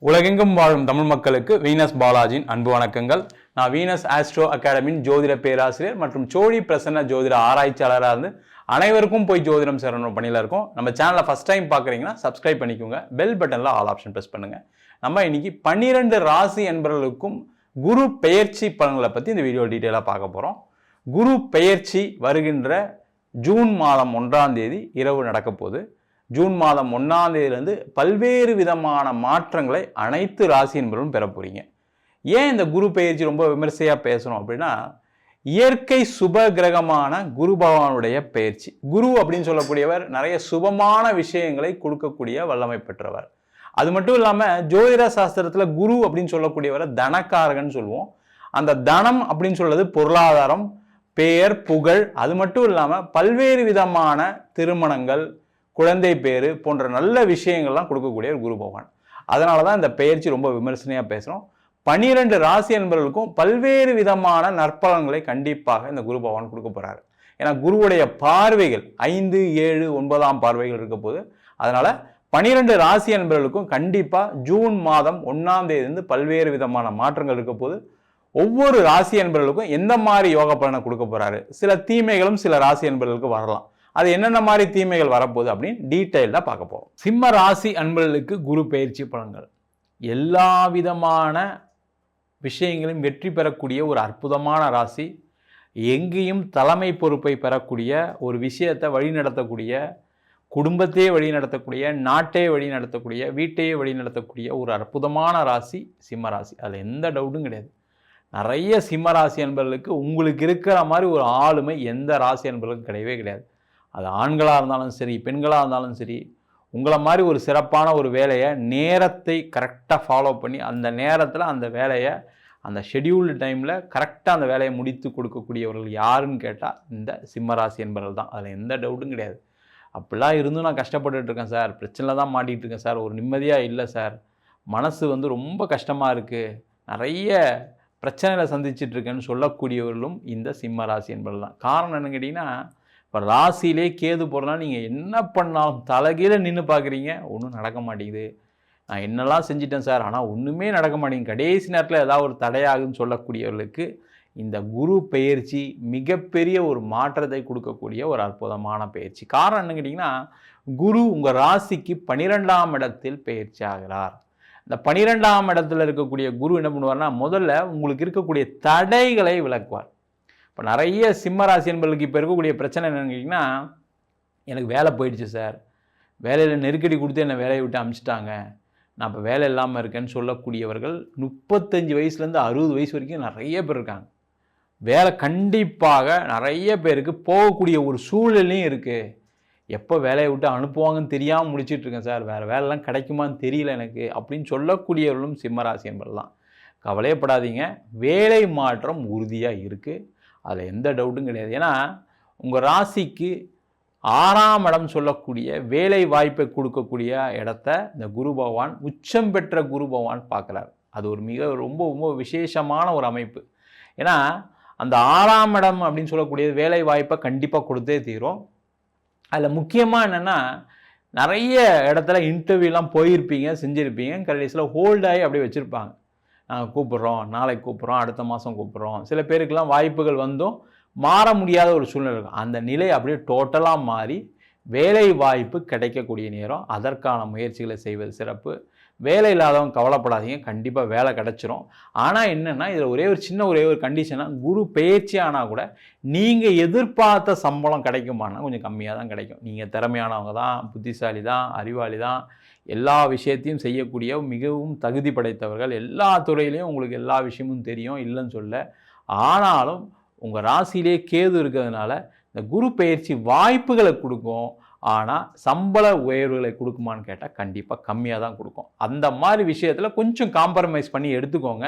உலகெங்கும் வாழும் தமிழ் மக்களுக்கு வீனஸ் பாலாஜியின் அன்பு வணக்கங்கள். நான் வீனஸ் ஆஸ்ட்ரோ அகாடமியின் ஜோதிட பேராசிரியர் மற்றும் சோழி பிரசன்ன ஜோதிட ஆராய்ச்சியாளராக இருந்து அனைவருக்கும் போய் ஜோதிடம் சேரணும் பணியில் இருக்கும். நம்ம சேனலை ஃபஸ்ட் டைம் பார்க்குறீங்கன்னா சப்ஸ்கிரைப் பண்ணிக்கோங்க, பெல் பட்டனில் ஆல் ஆப்ஷன் ப்ரெஸ் பண்ணுங்கள். நம்ம இன்னைக்கு 12 ராசி என்பவர்களுக்கும் குரு பெயர்ச்சி பலன்களை பற்றி இந்த வீடியோ டீட்டெயிலாக பார்க்க போகிறோம். குரு பெயர்ச்சி வருகின்ற ஜூன் மாதம் 1ஆம் தேதி இரவு நடக்க போகுது. ஜூன் மாதம் 1ஆம் தேதியிலிருந்து பல்வேறு விதமான மாற்றங்களை அனைத்து ராசி என்பவர்களும் பெற போறீங்க. ஏன் இந்த குரு பெயர்ச்சி ரொம்ப விமர்சையாக பேசணும் அப்படின்னா, இயற்கை சுப கிரகமான குரு பகவானுடைய பெயர்ச்சி. குரு அப்படின்னு சொல்லக்கூடியவர் நிறைய சுபமான விஷயங்களை கொடுக்கக்கூடிய வல்லமை பெற்றவர். அது மட்டும் இல்லாமல் ஜோதிட சாஸ்திரத்தில் குரு அப்படின்னு சொல்லக்கூடியவரை தனக்காரகன் சொல்லுவோம். அந்த தனம் அப்படின்னு சொல்றது பொருளாதாரம், பெயர், புகழ், அது மட்டும் இல்லாமல் பல்வேறு விதமான திருமணங்கள், குழந்தை பேரு போன்ற நல்ல விஷயங்கள்லாம் கொடுக்கக்கூடிய ஒரு குரு பகவான். அதனால தான் இந்த பெயர்ச்சி ரொம்ப விமர்சனையாக பேசுகிறோம். 12 ராசி என்பவர்களுக்கும் பல்வேறு விதமான நற்பலன்களை கண்டிப்பாக இந்த குரு பகவான் கொடுக்க போகிறாரு. ஏன்னா குருவுடைய பார்வைகள் 5, 7, 9ஆம் பார்வைகள் இருக்க போது. அதனால 12 ராசி என்பவர்களுக்கும் கண்டிப்பாக ஜூன் மாதம் 1ஆம் தேதியிலிருந்து பல்வேறு விதமான மாற்றங்கள் இருக்க போது. ஒவ்வொரு ராசி என்பவர்களுக்கும் எந்த மாதிரி யோக பலனை கொடுக்க போறாரு, சில தீமைகளும் சில ராசி என்பவர்களுக்கு வரலாம். அது என்னென்ன மாதிரி தீமைகள் வரப்போகுது அப்படின்னு டீட்டெயில்டாக பார்க்க போகிறோம். சிம்ம ராசி அன்பர்களுக்கு குரு பயிற்சி பலன்கள். எல்லா விதமான விஷயங்களையும் வெற்றி பெறக்கூடிய ஒரு அற்புதமான ராசி. எங்கேயும் தலைமை பொறுப்பை பெறக்கூடிய, ஒரு விஷயத்தை வழி நடத்தக்கூடிய, குடும்பத்தையே வழி நடத்தக்கூடிய, நாட்டையே வழி நடத்தக்கூடிய, வீட்டையே வழி நடத்தக்கூடிய ஒரு அற்புதமான ராசி சிம்ம ராசி. அதில் எந்த டவுட்டும் கிடையாது. நிறைய சிம்ம ராசி அன்பர்களுக்கு உங்களுக்கு இருக்கிற மாதிரி ஒரு ஆளுமை எந்த ராசி அன்பர்களுக்கும் கிடையவே கிடையாது. அது ஆண்களாக இருந்தாலும் சரி, பெண்களாக இருந்தாலும் சரி, உங்களை மாதிரி ஒரு சிறப்பான ஒரு வேலையை நேரத்தை கரெக்டாக ஃபாலோ பண்ணி அந்த நேரத்தில் அந்த வேலையை அந்த ஷெடியூல்டு டைமில் கரெக்டாக அந்த வேலையை முடித்து கொடுக்கக்கூடியவர்கள் யாருன்னு கேட்டால் இந்த சிம்மராசி என்பவர்கள் தான். அதில் எந்த டவுட்டும் கிடையாது. அப்படிலாம் இருந்தும் நான் கஷ்டப்பட்டுட்டு இருக்கேன் சார், பிரச்சனையில் தான் மாட்டிகிட்டு இருக்கேன் சார், ஒரு நிம்மதியாக இல்லை சார், மனசு ரொம்ப கஷ்டமாக இருக்குது, நிறைய பிரச்சனைகளை சந்திச்சிட்ருக்கேன்னு சொல்லக்கூடியவர்களும் இந்த சிம்மராசி என்பவர்கள் தான். காரணம் என்னன்னு கேட்டிங்கன்னா, இப்போ ராசியிலே கேது போகிறதுனால நீங்கள் என்ன பண்ணாலும் தலைகீழ நின்று பார்க்குறீங்க, ஒன்றும் நடக்க மாட்டேங்குது. நான் என்னெல்லாம் செஞ்சிட்டேன் சார், ஆனால் ஒன்றுமே நடக்க மாட்டேங்குது, கடைசி நேரத்தில் ஏதாவது ஒரு தடையாகுன்னு சொல்லக்கூடியவர்களுக்கு இந்த குரு பெயர்ச்சி மிகப்பெரிய ஒரு மாற்றத்தை கொடுக்கக்கூடிய ஒரு அற்புதமான பயிற்சி. காரணம் என்ன கேட்டிங்கன்னா, குரு உங்கள் ராசிக்கு 12ஆம் இடத்தில் பயிற்சி ஆகிறார். இந்த 12ஆம் இடத்துல இருக்கக்கூடிய குரு என்ன பண்ணுவார்னா, முதல்ல உங்களுக்கு இருக்கக்கூடிய தடைகளை விளக்குவார். இப்போ நிறைய சிம்ம ராசி என்பவர்களுக்கு இப்போ இருக்கக்கூடிய பிரச்சனை என்னன்னு கேட்டிங்கன்னா, எனக்கு வேலை போயிடுச்சு சார், வேலையில் நெருக்கடி கொடுத்து என்னை வேலையை விட்டு அனுப்பிச்சிட்டாங்க, நான் இப்போ வேலை இல்லாமல் இருக்கேன்னு சொல்லக்கூடியவர்கள் 35 வயசுலேருந்து 60 வயசு வரைக்கும் நிறைய பேர் இருக்காங்க. வேலை கண்டிப்பாக நிறைய பேருக்கு போகக்கூடிய ஒரு சூழ்நிலையும் இருக்குது. எப்போ வேலையை விட்டு அனுப்புவாங்கன்னு தெரியாமல் முடிச்சிட்ருக்கேன் சார், வேறு வேலைலாம் கிடைக்குமான்னு தெரியல எனக்கு அப்படின்னு சொல்லக்கூடியவர்களும் சிம்மராசி என்பது தான். கவலையப்படாதீங்க, வேலை மாற்றம் உறுதியாக இருக்குது, அதில் எந்த டவுட்டும் கிடையாது. ஏன்னா உங்கள் ராசிக்கு 6ஆம் இடம் சொல்லக்கூடிய வேலை வாய்ப்பை கொடுக்கக்கூடிய இடத்த இந்த குரு பகவான், உச்சம் பெற்ற குரு பகவான் பார்க்குறார். அது ஒரு ரொம்ப ரொம்ப விசேஷமான ஒரு அமைப்பு. ஏன்னா அந்த 6ஆம் இடம் அப்படின்னு சொல்லக்கூடிய வேலை வாய்ப்பை கண்டிப்பாக கொடுத்தே தீரும். அதில் முக்கியமாக என்னென்னா, நிறைய இடத்துல இன்டர்வியூலாம் போயிருப்பீங்க, செஞ்சுருப்பீங்க, கடைசியில் ஹோல்டாகி அப்படியே வச்சுருப்பாங்க. நாங்கள் கூப்பிட்றோம், நாளைக்கு கூப்பிட்றோம், அடுத்த மாதம் கூப்பிட்றோம். சில பேருக்கெல்லாம் வாய்ப்புகள் வந்தும் மாற முடியாத ஒரு சூழ்நிலை இருக்கும். அந்த நிலை அப்படியே டோட்டலாக மாறி வேலை வாய்ப்பு கிடைக்கக்கூடிய நேரம். அதற்கான முயற்சிகளை செய்வது சிறப்பு. வேலை இல்லாதவங்க கவலைப்படாதீங்க, கண்டிப்பாக வேலை கிடச்சிரும். ஆனால் என்னென்னா, இதில் ஒரே ஒரு கண்டிஷனாக, குரு பெயர்ச்சி ஆனால் கூட நீங்கள் எதிர்பார்த்த சம்பளம் கிடைக்குமானா கொஞ்சம் கம்மியாக தான் கிடைக்கும். நீங்கள் திறமையானவங்க தான், புத்திசாலி தான், அறிவாளி தான், எல்லா விஷயத்தையும் செய்யக்கூடிய மிகவும் தகுதி படைத்தவர்கள், எல்லா துறையிலையும் உங்களுக்கு எல்லா விஷயமும் தெரியும், இல்லைன்னு சொல்ல. ஆனாலும் உங்கள் ராசியிலே கேது இருக்கிறதுனால இந்த குரு பெயர்ச்சி வாய்ப்புகளை கொடுக்கும். ஆனால் சம்பள உயர்வுகளை கொடுக்குமான்னு கேட்டால் கண்டிப்பாக கம்மியாக தான் கொடுக்கும். அந்த மாதிரி விஷயத்தில் கொஞ்சம் காம்ப்ரமைஸ் பண்ணி எடுத்துக்கோங்க.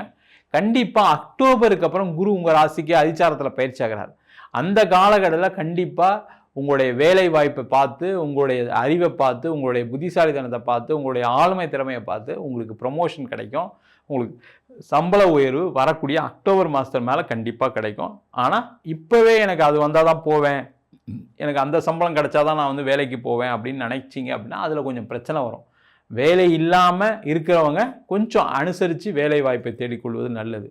கண்டிப்பாக அக்டோபருக்கு அப்புறம் குரு உங்கள் ராசிக்கு அதிச்சாரத்தில் பயிற்சி ஆகிறார். அந்த காலகட்டத்தில் கண்டிப்பாக உங்களுடைய வேலை வாய்ப்பை பார்த்து, உங்களுடைய அறிவை பார்த்து, உங்களுடைய புத்திசாலித்தனத்தை பார்த்து, உங்களுடைய ஆளுமை திறமையை பார்த்து உங்களுக்கு ப்ரமோஷன் கிடைக்கும். உங்களுக்கு சம்பள உயர்வு வரக்கூடிய அக்டோபர் மாதத்து மேலே கண்டிப்பாக கிடைக்கும். ஆனால் இப்போவே எனக்கு அது வந்தால் தான் போவேன், எனக்கு அந்த சம்பளம் கிடைச்சாதான் நான் வேலைக்கு போவேன் அப்படின்னு நினைச்சிங்க அப்படின்னா அதில் கொஞ்சம் பிரச்சனை வரும். வேலை இல்லாமல் இருக்கிறவங்க கொஞ்சம் அனுசரித்து வேலை வாய்ப்பை தேடிக்கொள்வது நல்லது.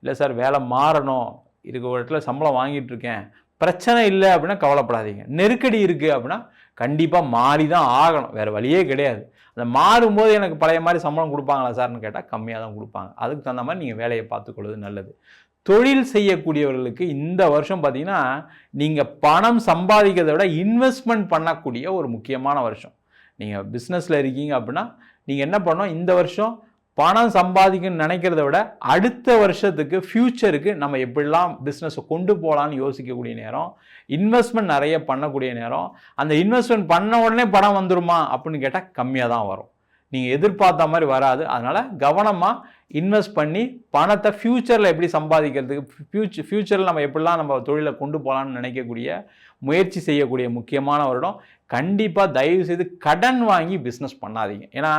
இல்லை சார் வேலை மாறணும், இருக்க ஒரு இடத்துல சம்பளம் வாங்கிட்டு இருக்கேன், பிரச்சனை இல்லை அப்படின்னா கவலைப்படாதீங்க. நெருக்கடி இருக்குது அப்படின்னா கண்டிப்பாக மாறி தான் ஆகணும், வேறு வழியே கிடையாது. அந்த மாறும்போது எனக்கு பழைய மாதிரி சம்பளம் கொடுப்பாங்களா சார்னு கேட்டால் கம்மியாக தான் கொடுப்பாங்க. அதுக்கு தகுந்த மாதிரி நீங்கள் வேலையை பார்த்துக்கொள்வது நல்லது. தொழில் செய்யக்கூடியவர்களுக்கு இந்த வருஷம் பார்த்தீங்கன்னா நீங்கள் பணம் சம்பாதிக்கிறதை விட இன்வெஸ்ட்மெண்ட் பண்ணக்கூடிய ஒரு முக்கியமான வருஷம். நீங்கள் பிஸ்னஸில் இருக்கீங்க அப்படின்னா நீங்கள் என்ன பண்ணணும், இந்த வருஷம் பணம் சம்பாதிக்கணும்னு நினைக்கிறத விட அடுத்த வருஷத்துக்கு ஃப்யூச்சருக்கு நம்ம எப்படிலாம் பிஸ்னஸை கொண்டு போகலான்னு யோசிக்கக்கூடிய நேரம், இன்வெஸ்ட்மெண்ட் நிறைய பண்ணக்கூடிய நேரம். அந்த இன்வெஸ்ட்மெண்ட் பண்ண உடனே பணம் வந்துருமா அப்படின்னு கேட்டால் கம்மியாக தான் வரும், நீங்கள் எதிர்பார்த்த மாதிரி வராது. அதனால் கவனமாக இன்வெஸ்ட் பண்ணி பணத்தை ஃப்யூச்சரில் எப்படி சம்பாதிக்கிறதுக்கு, ஃப்யூச்சரில் நம்ம எப்படிலாம் நம்ம தொழிலை கொண்டு போகலான்னு நினைக்கக்கூடிய முயற்சி செய்யக்கூடிய முக்கியமான வருடம். கண்டிப்பாக தயவு செய்து கடன் வாங்கி பிஸ்னஸ் பண்ணாதீங்க. ஏன்னா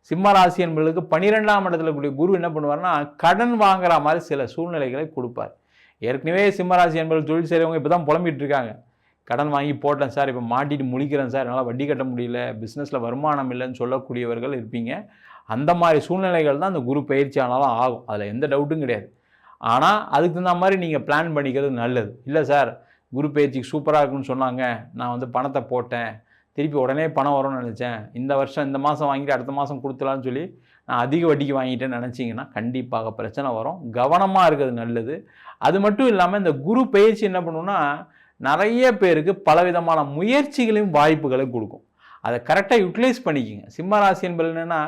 சிம்ம ராசி என்பவர்களுக்கு 12ஆம் இடத்துல கூடிய குரு என்ன பண்ணுவார்னா கடன் வாங்குற மாதிரி சில சூழ்நிலைகளை கொடுப்பார். ஏற்கனவே சிம்ம ராசி என்பவர்கள் தொழில் செய்கிறவங்க இப்போ தான் புலம்பிட்டு இருக்காங்க, கடன் வாங்கி போட்டேன் சார், இப்போ மாட்டிட்டு முழிக்கிறேன் சார், என்னால் வட்டி கட்ட முடியல, பிஸ்னஸில் வருமானம் இல்லைன்னு சொல்லக்கூடியவர்கள் இருப்பீங்க. அந்த மாதிரி சூழ்நிலைகள் தான் அந்த குரு பயிற்சி ஆனாலும் ஆகும், அதில் எந்த டவுட்டும் கிடையாது. ஆனால் அதுக்கு தகுந்த மாதிரி நீங்கள் பிளான் பண்ணிக்கிறது நல்லது. இல்லை சார் குரு பயிற்சிக்கு சூப்பராக இருக்குன்னு சொன்னாங்க, நான் பணத்தை போட்டேன், திருப்பி உடனே பணம் வரும்னு நினச்சேன், இந்த வருஷம் இந்த மாதம் வாங்கிட்டு அடுத்த மாதம் கொடுத்துலான்னு சொல்லி நான் அதிக வட்டிக்கு வாங்கிட்டேன்னு நினச்சிங்கன்னா கண்டிப்பாக பிரச்சனை வரும். கவனமாக இருக்கிறது நல்லது. அது மட்டும் இல்லாமல் இந்த குரு பயிற்சி என்ன பண்ணுன்னா நிறைய பேருக்கு பலவிதமான முயற்சிகளையும் வாய்ப்புகளையும் கொடுக்கும். அதை கரெக்டாக யூட்டிலைஸ் பண்ணிக்கிங்க. சிம்ம ராசி என்பது என்னென்னா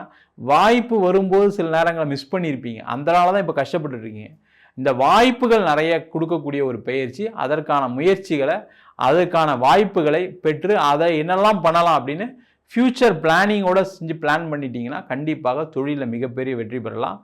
வாய்ப்பு வரும்போது சில நேரங்களை மிஸ் பண்ணியிருப்பீங்க, அதனால தான் இப்போ கஷ்டப்பட்டுருக்கீங்க. இந்த வாய்ப்புகள் நிறைய கொடுக்கக்கூடிய ஒரு பயிற்சி, அதற்கான முயற்சிகளை அதற்கான வாய்ப்புகளை பெற்று அதை என்னெல்லாம் பண்ணலாம் அப்படின்னு ஃப்யூச்சர் பிளானிங்கோடு செஞ்சு பிளான் பண்ணிட்டீங்கன்னா கண்டிப்பாக தொழிலில் மிகப்பெரிய வெற்றி பெறலாம்.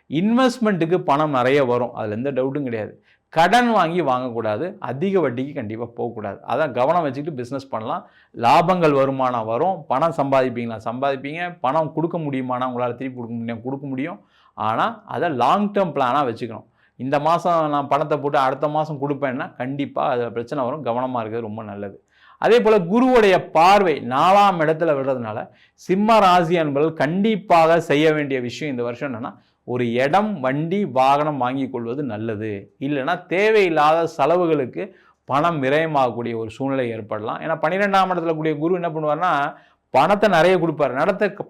இன்வெஸ்ட்மெண்ட்டுக்கு பணம் நிறைய வரும், அதில் எந்த டவுட்டும் கிடையாது. கடன் வாங்கி வாங்கக்கூடாது, அதிக வட்டிக்கு கண்டிப்பாக போகக்கூடாது. அதான் கவனம் வச்சுக்கிட்டு பிஸ்னஸ் பண்ணலாம். லாபங்கள் வருமானம் வரும், பணம் சம்பாதிப்பீங்க. பணம் கொடுக்க முடியுமானா உங்களால் திருப்பி கொடுக்க முடியும். ஆனால் அதை லாங் டேர்ம் பிளானாக வச்சுக்கணும். இந்த மாதம் நான் பணத்தை போட்டு அடுத்த மாதம் கொடுப்பேன்னா கண்டிப்பாக அதில் பிரச்சனை வரும். கவனமாக இருக்கிறது ரொம்ப நல்லது. அதே போல் குருவுடைய பார்வை 4ஆம் இடத்துல விடுறதுனால சிம்ம ராசி என்பவர்கள் கண்டிப்பாக செய்ய வேண்டிய விஷயம் இந்த வருஷம் என்னென்னா ஒரு இடம், வண்டி, வாகனம் வாங்கி கொள்வது நல்லது. இல்லைன்னா தேவையில்லாத செலவுகளுக்கு பணம் விரயமாகக்கூடிய ஒரு சூழ்நிலை ஏற்படலாம். ஏன்னா 12ஆம் இடத்துல கூடிய குரு என்ன பண்ணுவார்னா பணத்தை நிறைய கொடுப்பார்.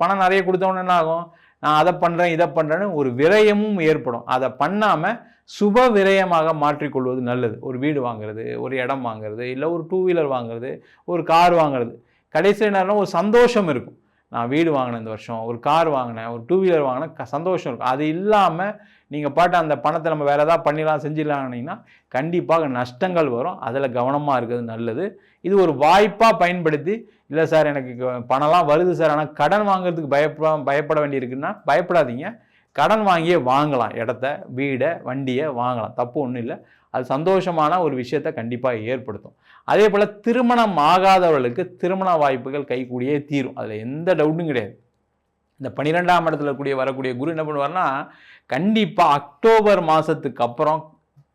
பணம் நிறைய கொடுத்தவொன்னு என்ன ஆகும், நான் அதை பண்ணுறேன் இதை பண்ணுறேன்னு ஒரு விரயமும் ஏற்படும். அதை பண்ணாமல் சுப விரயமாக மாற்றிக்கொள்வது நல்லது. ஒரு வீடு வாங்குறது, ஒரு இடம் வாங்குறது, இல்லை ஒரு 2 வீலர் வாங்குறது, ஒரு கார் வாங்குறது. கடைசியில் நேரம் ஒரு சந்தோஷம் இருக்கும், நான் வீடு வாங்கினேன் இந்த வருஷம், ஒரு கார் வாங்கினேன், ஒரு 2 வீலர் வாங்கினேன், சந்தோஷம் இருக்கும். அது இல்லாமல் நீங்கள் பாட்டு அந்த பணத்தை நம்ம வேறு ஏதாவது பண்ணிடலாம் செஞ்சிடலாம்னீங்கன்னா கண்டிப்பாக நஷ்டங்கள் வரும். அதில் கவனமாக இருக்கிறது நல்லது. இது ஒரு வாய்ப்பாக பயன்படுத்தி, இல்லை சார் எனக்கு பணம்லாம் வருது சார் ஆனால் கடன் வாங்குறதுக்கு பயப்பட வேண்டியிருக்குன்னா பயப்படாதீங்க. கடன் வாங்கியே வாங்கலாம், இடத்த, வீடை, வண்டியை வாங்கலாம், தப்பு ஒன்றும் இல்லை. அது சந்தோஷமான ஒரு விஷயத்தை கண்டிப்பாக ஏற்படுத்தும். அதே போல் திருமணம் ஆகாதவர்களுக்கு திருமண வாய்ப்புகள் கைகூடியே தீரும், அதில் எந்த டவுட்டும் கிடையாது. இந்த 12ஆம் இடத்துல வரக்கூடிய குரு என்ன பண்ணுவார்னா கண்டிப்பாக அக்டோபர் மாதத்துக்கு அப்புறம்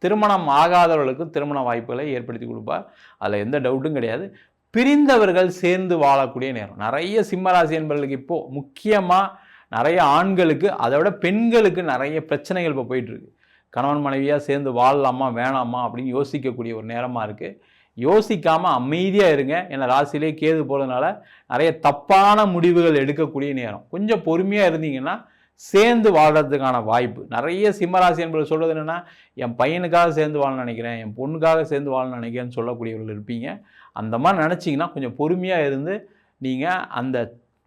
திருமணம் ஆகாதவர்களுக்கு திருமண வாய்ப்புகளை ஏற்படுத்தி கொடுப்பார், அதில் எந்த டவுட்டும் கிடையாது. பிரிந்தவர்கள் சேர்ந்து வாழக்கூடிய நேரம். நிறைய சிம்மராசி என்பவர்களுக்கு இப்போது முக்கியமாக நிறைய ஆண்களுக்கு, அதை விட பெண்களுக்கு நிறைய பிரச்சனைகள் இப்போ போயிட்டுருக்கு. கணவன் மனைவியாக சேர்ந்து வாழலாமா வேணாமா அப்படின்னு யோசிக்கக்கூடிய ஒரு நேரமாக இருக்குது. யோசிக்காமல் அமைதியாக இருங்க. ஏன்னா ராசியிலே கேது போகிறதுனால நிறைய தப்பான முடிவுகள் எடுக்கக்கூடிய நேரம். கொஞ்சம் பொறுமையாக இருந்தீங்கன்னா சேர்ந்து வாழ்கிறதுக்கான வாய்ப்பு நிறைய சிம்மராசி என்பது. சொல்கிறது என்னென்னா என் பையனுக்காக சேர்ந்து வாழணும்னு நினைக்கிறேன், என் பொண்ணுக்காக சேர்ந்து வாழணும்னு நினைக்கிறேன்னு சொல்லக்கூடியவர்கள் இருப்பீங்க. அந்த மாதிரி நினச்சிங்கன்னா கொஞ்சம் பொறுமையாக இருந்து நீங்கள் அந்த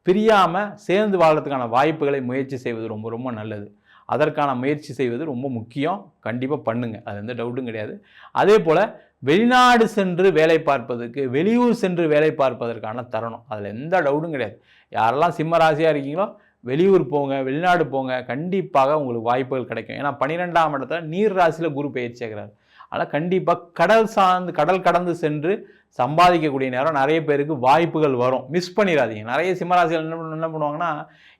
பிரியாமல் சேர்ந்து வாழ்கிறதுக்கான வாய்ப்புகளை முயற்சி செய்வது ரொம்ப ரொம்ப நல்லது. அதற்கான முயற்சி செய்வது ரொம்ப முக்கியம், கண்டிப்பாக பண்ணுங்கள், அது எந்த டவுட்டும் கிடையாது. அதே போல் வெளிநாடு சென்று வேலை பார்ப்பதற்கு, வெளியூர் சென்று வேலை பார்ப்பதற்கான தருணம், அதில் எந்த டவுட்டும் கிடையாது. யாரெல்லாம் சிம்ம ராசியாக இருக்கீங்களோ வெளியூர் போங்க, வெளிநாடு போங்க, கண்டிப்பாக உங்களுக்கு வாய்ப்புகள் கிடைக்கும். ஏன்னா 12ஆம் இடத்துல நீர் ராசியில் குரு பயிற்சி ஆகிறார். ஆனால் கண்டிப்பாக கடல் கடந்து சென்று சம்பாதிக்கக்கூடிய நேரம் நிறைய பேருக்கு வாய்ப்புகள் வரும், மிஸ் பண்ணிடாதீங்க. நிறைய சிம்மராசிகள் என்ன பண்ணுவாங்கன்னா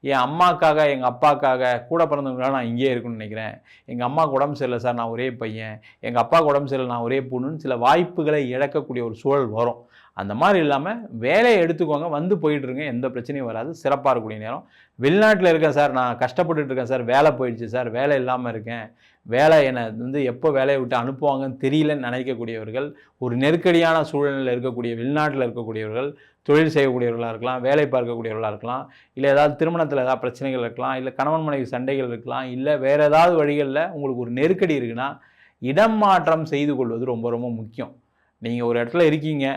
என் அம்மாக்காக எங்கள் அப்பாக்காக கூட பிறந்தவங்களால நான் இங்கேயே இருக்குன்னு நினைக்கிறேன், எங்கள் அம்மாவுக்கு உடம்பு சரியில்லை சார் நான் ஒரே பையன், எங்கள் அப்பாவுக்கு உடம்பு சரியில்லை நான் ஒரே பொண்ணுன்னு சில வாய்ப்புகளை இழக்கக்கூடிய ஒரு சூழல் வரும். அந்த மாதிரி இல்லாமல் வேலையை எடுத்துக்கோங்க, வந்து போயிட்டுருங்க, எந்த பிரச்சனையும் வராது, சிறப்பாக இருக்கக்கூடிய நேரம். வெளிநாட்டில் இருக்கேன் சார், நான் கஷ்டப்பட்டுட்டு இருக்கேன் சார், வேலை போயிடுச்சு சார், வேலை இல்லாமல் இருக்கேன், வேலை என்னை எப்போ வேலையை விட்டு அனுப்புவாங்கன்னு தெரியலன்னு நினைக்கக்கூடியவர்கள், ஒரு நெருக்கடியான சூழ்நிலையில் இருக்கக்கூடிய வெளிநாட்டில் இருக்கக்கூடியவர்கள், தொழில் செய்யக்கூடியவர்களாக இருக்கலாம், வேலை பார்க்கக்கூடியவர்களாக இருக்கலாம், இல்லை ஏதாவது திருமணத்தில் ஏதாவது பிரச்சனைகள் இருக்கலாம், இல்லை கணவன் மனைவி சண்டைகள் இருக்கலாம், இல்லை வேறு ஏதாவது வழிகளில் உங்களுக்கு ஒரு நெருக்கடி இருக்குன்னா இடம் மாற்றம் செய்து கொள்வது ரொம்ப ரொம்ப முக்கியம். நீங்கள் ஒரு இடத்துல இருக்கீங்க,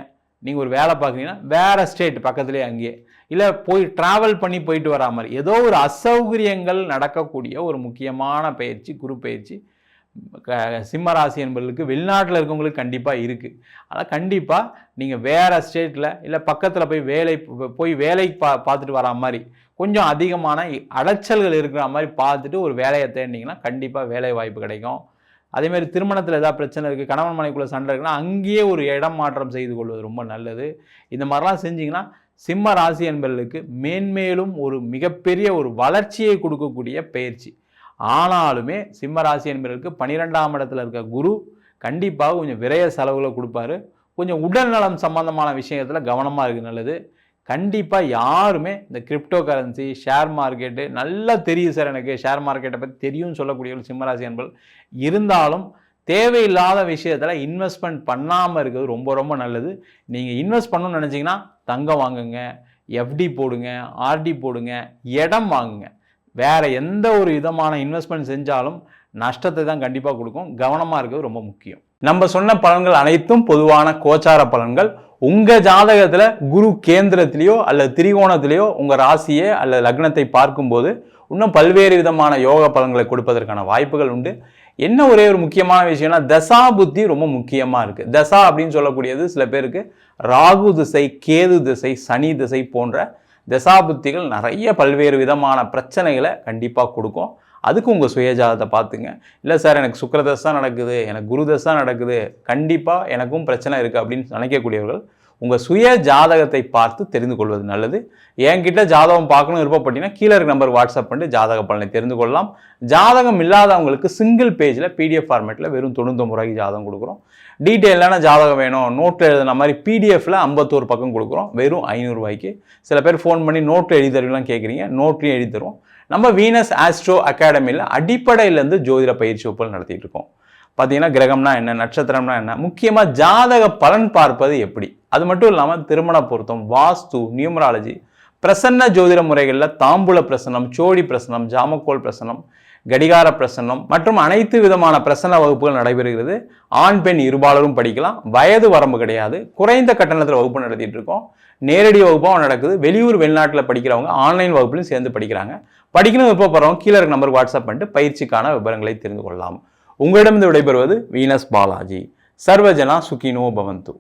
நீங்கள் ஒரு வேலை பார்க்குறீங்கன்னா வேறு ஸ்டேட் பக்கத்துலேயே அங்கேயே, இல்லை போய் ட்ராவல் பண்ணி போயிட்டு வரா மாதிரி ஏதோ ஒரு அசௌகரியங்கள் நடக்கக்கூடிய ஒரு முக்கியமான பயிற்சி, குரு பயிற்சி சிம்ம ராசி என்பவர்களுக்கு வெளிநாட்டில் இருக்கவங்களுக்கு கண்டிப்பாக இருக்குது. ஆனால் கண்டிப்பாக நீங்கள் வேறு ஸ்டேட்டில் இல்லை பக்கத்தில் போய் வேலை பார்த்துட்டு வரா மாதிரி கொஞ்சம் அதிகமான அலைச்சல்கள் இருக்கிற மாதிரி பார்த்துட்டு ஒரு வேலையை தேடினீங்கன்னா கண்டிப்பாக வேலை வாய்ப்பு கிடைக்கும். அதேமாதிரி திருமணத்தில் ஏதாவது பிரச்சனை இருக்குது, கணவன் மனைவிக்குள்ளே சண்டை இருக்குன்னா அங்கேயே ஒரு இடம் மாற்றம் செய்து கொள்வது ரொம்ப நல்லது. இந்த மாதிரிலாம் செஞ்சிங்கன்னா சிம்ம ராசி என்பவர்களுக்கு மேன்மேலும் ஒரு மிகப்பெரிய ஒரு வளர்ச்சியை கொடுக்கக்கூடிய பயிற்சி. ஆனாலுமே சிம்ம ராசி என்பவர்களுக்கு 12ஆம் இடத்துல இருக்க குரு கண்டிப்பாக கொஞ்சம் விரய செலவுகளை கொடுப்பாரு. கொஞ்சம் உடல் நலம் சம்பந்தமான விஷயத்தில் கவனமாக இருக்குது நல்லது. கண்டிப்பாக யாருமே இந்த கிரிப்டோ கரன்சி, ஷேர் மார்க்கெட்டு நல்லா தெரியும் சார், எனக்கு ஷேர் மார்க்கெட்டை பற்றி தெரியும்னு சொல்லக்கூடிய சிம்மராசி என்பது இருந்தாலும் தேவையில்லாத விஷயத்தில் இன்வெஸ்ட்மெண்ட் பண்ணாமல் இருக்கிறது ரொம்ப ரொம்ப நல்லது. நீங்கள் இன்வெஸ்ட் பண்ணணும்னு நினச்சிங்கன்னா தங்கம் வாங்குங்க, எஃப்டி போடுங்க, ஆர்டி போடுங்க, இடம் வாங்குங்க. வேறு எந்த ஒரு விதமான இன்வெஸ்ட்மெண்ட் செஞ்சாலும் நஷ்டத்தை தான் கண்டிப்பாக கொடுக்கும். கவனமாக இருக்கிறது ரொம்ப முக்கியம். நம்ம சொன்ன பலன்கள் அனைத்தும் பொதுவான கோச்சார பலன்கள். உங்கள் ஜாதகத்தில் குரு கேந்திரத்திலேயோ அல்லது திரிகோணத்திலேயோ உங்கள் ராசியை அல்லது லக்னத்தை பார்க்கும்போது இன்னும் பல்வேறு விதமான யோக பலன்களை கொடுப்பதற்கான வாய்ப்புகள் உண்டு. என்ன ஒரே ஒரு முக்கியமான விஷயம்னா தசா புத்தி ரொம்ப முக்கியமாக இருக்குது. தசா அப்படின்னு சொல்லக்கூடியது சில பேருக்கு ராகு திசை, கேது திசை, சனி திசை போன்ற தசா புத்திகள் நிறைய பல்வேறு விதமான பிரச்சனைகளை கண்டிப்பாக கொடுக்கும். அதுக்கு உங்கள் சுயஜாதத்தை பார்த்துங்க. இல்லை சார் எனக்கு சுக்கிரதசை தான் நடக்குது, எனக்கு குருதசை தான் நடக்குது, கண்டிப்பாக எனக்கும் பிரச்சனை இருக்குது அப்படின்னு நினைக்கக்கூடியவர்கள் உங்கள் சுய ஜாதகத்தை பார்த்து தெரிந்து கொள்வது நல்லது. என்கிட்ட ஜாதகம் பார்க்கணும் விருப்பப்பட்டீங்கன்னா கீழே இருக்க நம்பர் வாட்ஸ்அப் பண்ணிட்டு ஜாதக பலனை தெரிந்து கொள்ளலாம். ஜாதகம் இல்லாதவங்களுக்கு சிங்கிள் பேஜில் PDF ஃபார்மேட்டில் வெறும் 99 ரூபாய்க்கு ஜாதகம் கொடுக்குறோம். டீட்டெயிலான ஜாதகம் வேணும், நோட்டில் எழுதுன மாதிரி PDFல 51 பக்கம் கொடுக்குறோம் வெறும் 500 ரூபாய்க்கு. சில பேர் ஃபோன் பண்ணி நோட்டில் எழுதி தருவீங்களாம் கேட்குறீங்க, நோட்லையும் எழுதி தருவோம். நம்ம வீனஸ் ஆஸ்ட்ரோ அகாடமியில் அடிப்படையிலேருந்து ஜோதிட பயிற்சி வகுப்புகள் நடத்திட்டு இருக்கோம். பார்த்தீங்கன்னா கிரகம்னா என்ன, நட்சத்திரம்னா என்ன, முக்கியமாக ஜாதக பலன் பார்ப்பது எப்படி, அது மட்டும் இல்லாமல் திருமண பொருத்தம், வாஸ்து, நியூமராலஜி, பிரசன்ன ஜோதிட முறைகளில் தாம்பூல பிரசனம், சோடி பிரசனம், ஜாமக்கோல் பிரசனம், கடிகார பிரசன்னம் மற்றும் அனைத்து விதமான பிரசன்ன வகுப்புகள் நடைபெறுகிறது. ஆண் பெண் இருபாலரும் படிக்கலாம், வயது வரம்பு கிடையாது. குறைந்த கட்டணத்தில் வகுப்பு நடத்திட்டு இருக்கோம். நேரடி வகுப்பாகவும் நடக்குது. வெளியூர் வெளிநாட்டில் படிக்கிறவங்க ஆன்லைன் வகுப்புலையும் சேர்ந்து படிக்கிறாங்க. படிக்கணும் விருப்பப்படுறவங்க கீழே இருக்க நம்பருக்கு வாட்ஸ்அப் பண்ணிட்டு பயிற்சிக்கான விவரங்களை தெரிந்து கொள்ளலாம். உங்களிடமிருந்து விடைபெறுவது வீனஸ் பாலாஜி. சர்வஜனா சுகினோ பவந்து.